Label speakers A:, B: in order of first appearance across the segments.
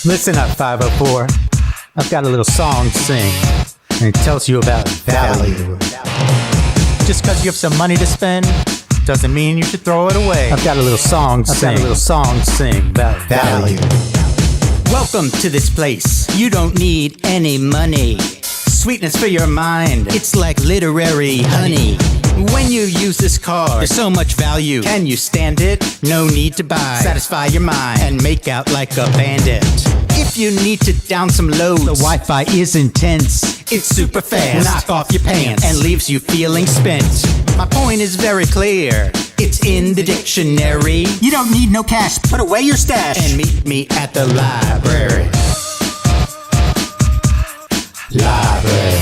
A: Listen up, 504. I've got a little song to sing, and it tells you about value. Just because you have some money to spend doesn't mean you should throw it away. I've got a little song to sing about value.
B: Welcome to this place. You don't need any money. Sweetness for your mind. It's like literary honey. When you use this card, there's so much value. Can you stand it? No need to buy. Satisfy your mind and make out like a bandit. If you need to down some loads, the Wi-Fi is intense. It's super fast. Knock off your pants and leaves you feeling spent. My point is very clear. It's in the dictionary. You don't need no cash. Put away your stash and meet me at the library. Library.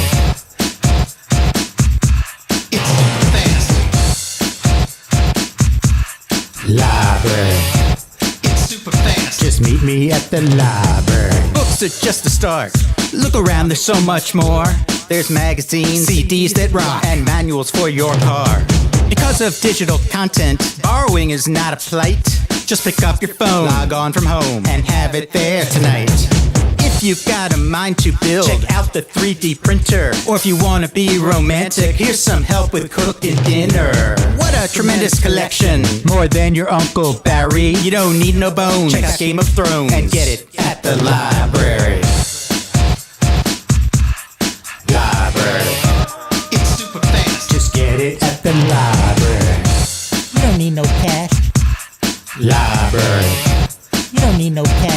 B: It's super fast. Library. It's super fast.
A: Just meet me at the library.
B: Books are just a start. Look around, there's so much more. There's magazines, CDs that rock, and manuals for your car. Because of digital content, borrowing is not a plight. Just pick up your phone, log on from home, and have it there tonight. If you've got a mind to build, check out the 3D printer. Or if you want to be romantic, here's some help with cooking dinner. What a tremendous collection.
A: More than your Uncle Barry.
B: You don't need no bones. Check out Game of Thrones and get it at the library. Library. It's super fast.
A: Just get it at the library.
C: You don't need no cash.
A: Library.
C: You don't need no cash.